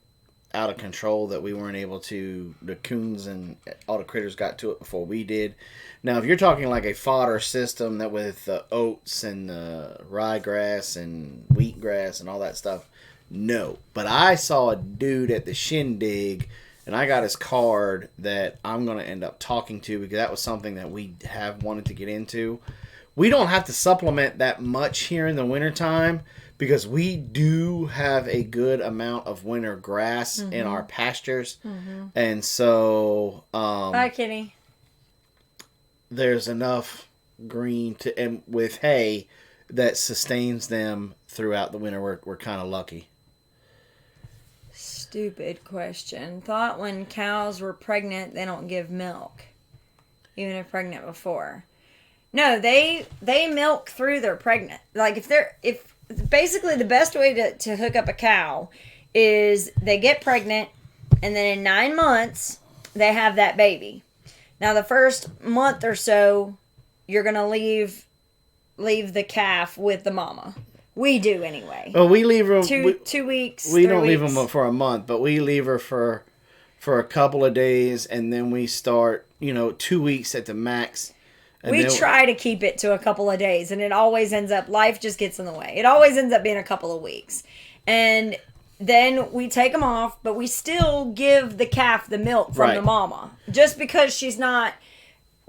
out of control that we weren't able to. The coons and all the critters got to it before we did. Now, if you're talking like a fodder system that with the oats and the ryegrass and wheatgrass and all that stuff, no. But I saw a dude at the shindig, and I got his card that I'm going to end up talking to because that was something that we have wanted to get into. We don't have to supplement that much here in the wintertime because we do have a good amount of winter grass in our pastures. Mm-hmm. And so... Bye, Kitty. There's enough green and with hay that sustains them throughout the winter. We're kind of lucky. Stupid question. Thought when cows were pregnant, they don't give milk, even if pregnant before. No, they milk through their pregnant. Like if basically the best way to hook up a cow is they get pregnant and then in 9 months they have that baby. Now the first month or so you're gonna leave the calf with the mama. We do anyway. Well, we leave her 2 weeks. We don't leave them for a month, but we leave her for a couple of days, and then we start 2 weeks at the max. We try to keep it to a couple of days, and it always ends up, life just gets in the way. It always ends up being a couple of weeks. And then we take them off, but we still give the calf the milk from the mama. Just because she's not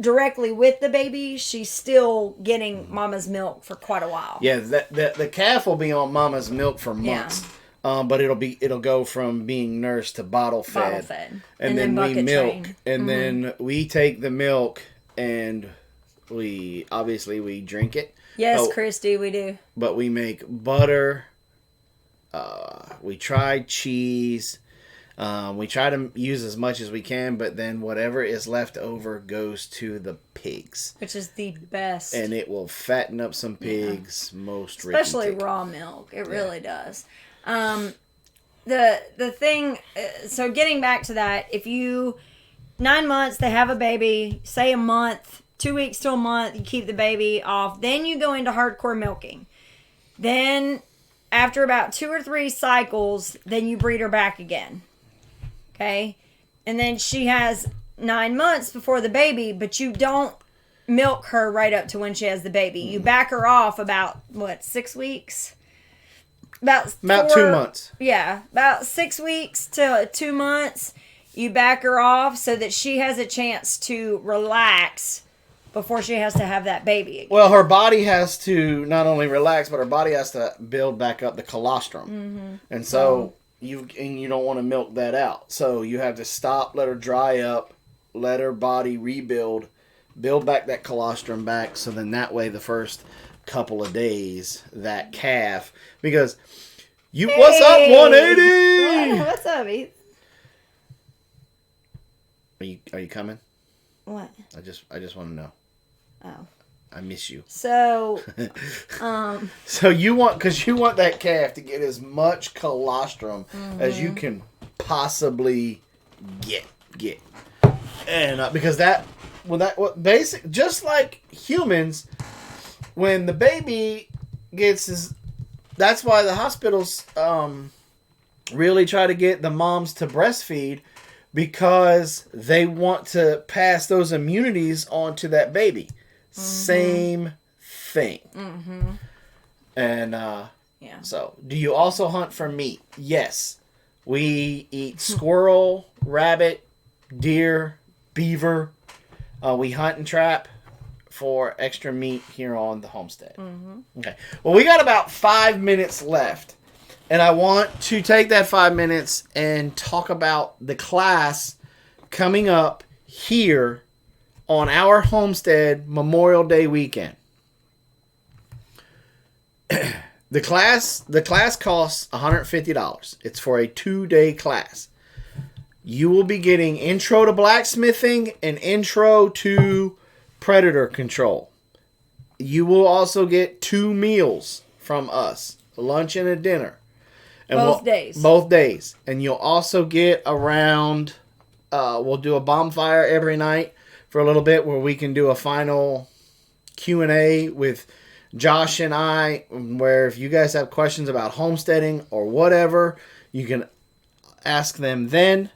directly with the baby, she's still getting mama's milk for quite a while. Yeah, the calf will be on mama's milk for months. But it'll go from being nursed to bottle fed. And then we milk. Train. And then we take the milk and we drink it. Yes, Christy, we do. But we make butter. We tried cheese. We try to use as much as we can, but then whatever is left over goes to the pigs. Which is the best. And it will fatten up some pigs, especially raw milk. It really does. The thing, so getting back to that, if 9 months, they have a baby, say a month, 2 weeks to a month, you keep the baby off, then you go into hardcore milking. Then after about 2 or 3 cycles, then you breed her back again. Okay? And then she has 9 months before the baby, but you don't milk her right up to when she has the baby. You back her off about, 6 weeks? About 2 months. Yeah, about 6 weeks to 2 months. You back her off so that she has a chance to relax before she has to have that baby again. Well, her body has to not only relax, but her body has to build back up the colostrum. Mm-hmm. And so you don't want to milk that out. So you have to stop, let her dry up, let her body rebuild, build back that colostrum back. So then that way the first couple of days, that calf, because what's up, 180? What's up, Heath? Are you coming? What? I just want to know. Oh. I miss you. So, So you want that calf to get as much colostrum as you can possibly get. And because just like humans, when the baby that's why the hospitals really try to get the moms to breastfeed, because they want to pass those immunities on to that baby. Mm-hmm. Same thing. Mm-hmm. And so, do you also hunt for meat? Yes. We eat squirrel, rabbit, deer, beaver. We hunt and trap for extra meat here on the homestead. Mm-hmm. Okay. Well, we got about 5 minutes left. And I want to take that 5 minutes and talk about the class coming up here on our homestead Memorial Day weekend. The class costs $150. It's for a 2-day class. You will be getting intro to blacksmithing and intro to predator control. You will also get 2 meals from us, lunch and a dinner. And both days. And you'll also get around, we'll do a bonfire every night for a little bit where we can do a final Q&A with Josh and I, where if you guys have questions about homesteading or whatever, you can ask them then.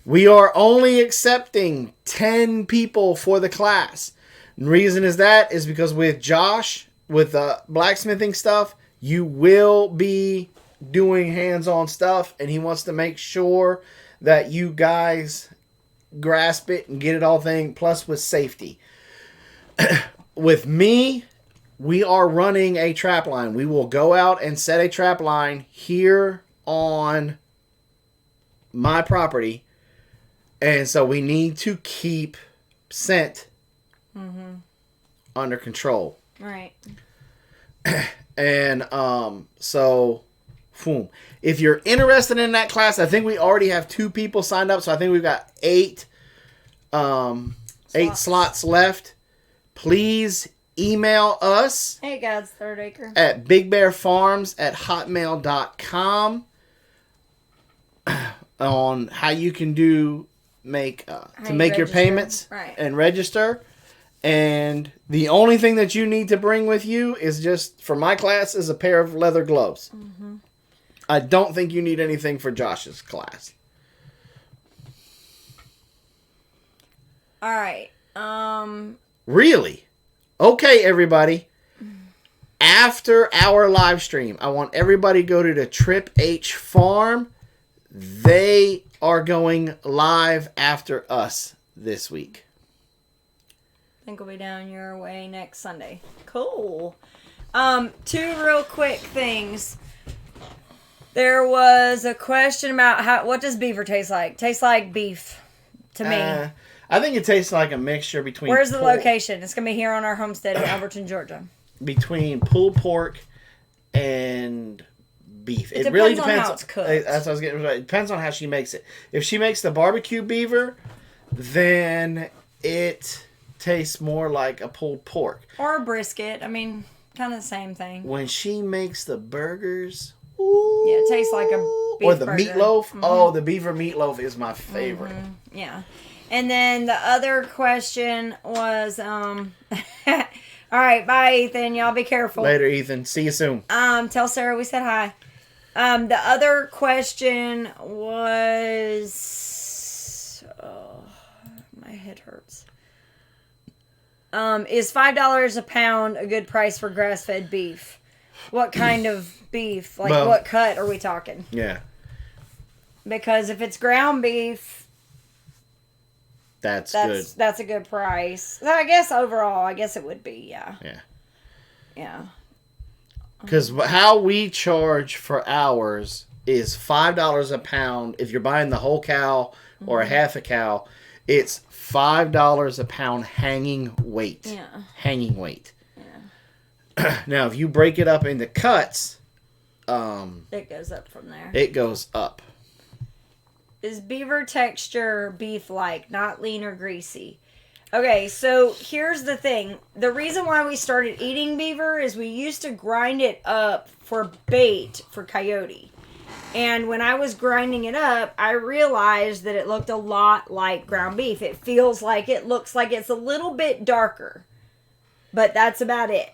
We are only accepting 10 people for the class. And the reason is because with Josh, with the blacksmithing stuff, you will be doing hands-on stuff, and he wants to make sure that you guys grasp it and get it all thing, plus with safety. With me, we are running a trap line. We will go out and set a trap line here on my property, and so we need to keep scent under control. Right. And so if you're interested in that class, I think we already have 2 people signed up, so I think we've got 8 slots left. Please email us. Hey, God's Third Acre. At bigbearfarms@hotmail.com on how you can make your payments and register. And the only thing that you need to bring with you is just, for my class, is a pair of leather gloves. Mm-hmm. I don't think you need anything for Josh's class. All right. Really? Okay, everybody. After our live stream, I want everybody to go to the Trip H Farm. They are going live after us this week. I think we'll be down your way next Sunday. Cool. 2 real quick things. There was a question about what does beaver taste like? Tastes like beef to me. I think it tastes like a mixture between... Where's the location? It's going to be here on our homestead in Alberton, Georgia. Between pulled pork and beef. It really depends on how it's cooked. That's what I was getting right. It depends on how she makes it. If she makes the barbecue beaver, then it tastes more like a pulled pork. Or a brisket. I mean, kind of the same thing. When she makes the burgers... Ooh, yeah, it tastes like a beef or the burger. Meatloaf. Mm-hmm. Oh, the beaver meatloaf is my favorite. Mm-hmm. Yeah. And then the other question was, all right, bye, Ethan. Y'all be careful. Later, Ethan. See you soon. Tell Sarah we said hi. The other question was, my head hurts. Is $5 a pound a good price for grass-fed beef? What kind of beef? Like, what cut are we talking? Yeah. Because if it's ground beef, that's good. That's a good price. So I guess overall, it would be, yeah. Yeah. Yeah. Because how we charge for ours is $5 a pound. If you're buying the whole cow or a half a cow, it's $5 a pound hanging weight. Yeah. Hanging weight. Now, if you break it up into cuts, it goes up from there. It goes up. Is beaver texture beef-like, not lean or greasy? Okay, so here's the thing. The reason why we started eating beaver is we used to grind it up for bait for coyote. And when I was grinding it up, I realized that it looked a lot like ground beef. It feels like it looks like it's a little bit darker. But that's about it.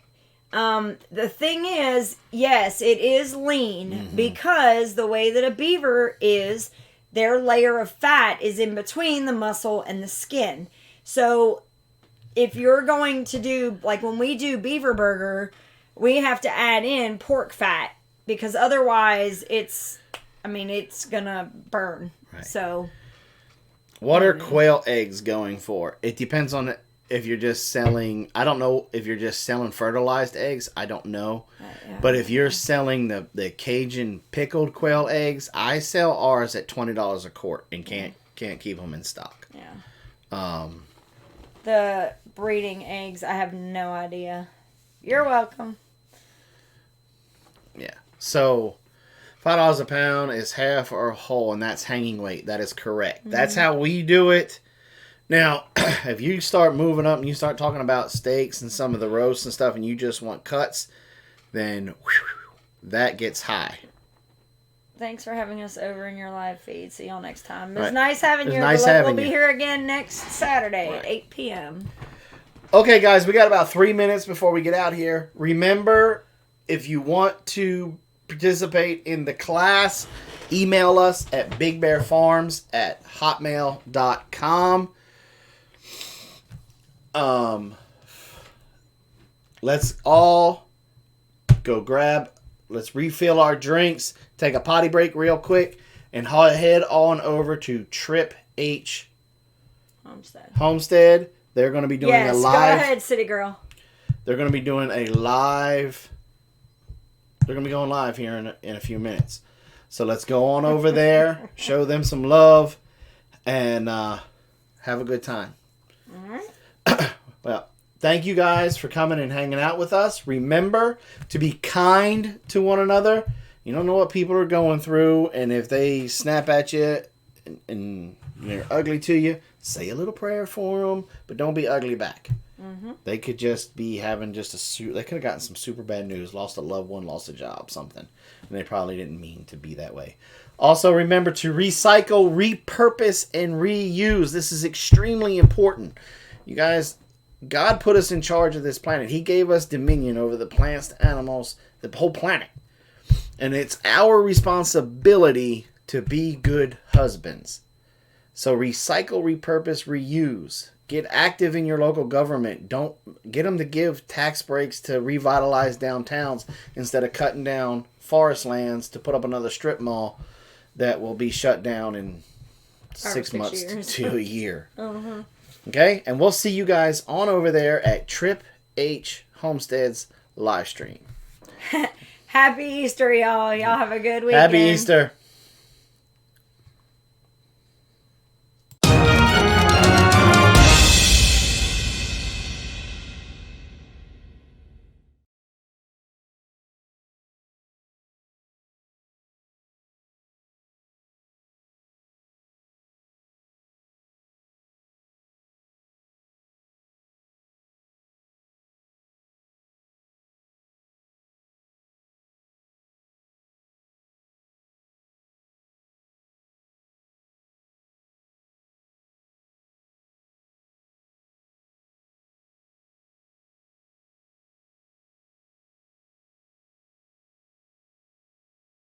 The thing is, yes, it is lean because the way that a beaver is, their layer of fat is in between the muscle and the skin. So if you're going to do, like when we do beaver burger, we have to add in pork fat because otherwise it's gonna burn. Right. So what are quail eggs going for? It depends on if you're just selling, I don't know if you're just selling fertilized eggs. I don't know. But if you're selling the Cajun pickled quail eggs, I sell ours at $20 a quart and can't keep them in stock. Yeah. The breeding eggs, I have no idea. You're welcome. Yeah. So $5 a pound is half or whole, and that's hanging weight. That is correct. That's how we do it. Now, if you start moving up and you start talking about steaks and some of the roasts and stuff and you just want cuts, then that gets high. Thanks for having us over in your live feed. See y'all next time. It was nice having you. We'll be here again next Saturday at 8 p.m. Okay, guys, we got about 3 minutes before we get out here. Remember, if you want to participate in the class, email us at bigbearfarms@hotmail.com. Let's all go let's refill our drinks, take a potty break real quick, and head on over to Trip H Homestead. They're going to be doing a live. Go ahead, city girl. They're going to be doing a live. They're going to be going live here in a few minutes. So let's go on over there, show them some love, and have a good time. All right. Well, thank you guys for coming and hanging out with us. Remember to be kind to one another. You don't know what people are going through, and if they snap at you and they're ugly to you, say a little prayer for them, but don't be ugly back. They could just be having they could have gotten some super bad news, lost a loved one, lost a job, something, and they probably didn't mean to be that way. Also, remember to recycle, repurpose, and reuse. This is extremely important. You guys, God put us in charge of this planet. He gave us dominion over the plants, the animals, the whole planet. And it's our responsibility to be good husbands. So recycle, repurpose, reuse. Get active in your local government. Don't get them to give tax breaks to revitalize downtowns instead of cutting down forest lands to put up another strip mall that will be shut down in 6 months to a year. Okay? And we'll see you guys on over there at Trip H Homestead's live stream. Happy Easter, y'all. Y'all have a good weekend. Happy Easter.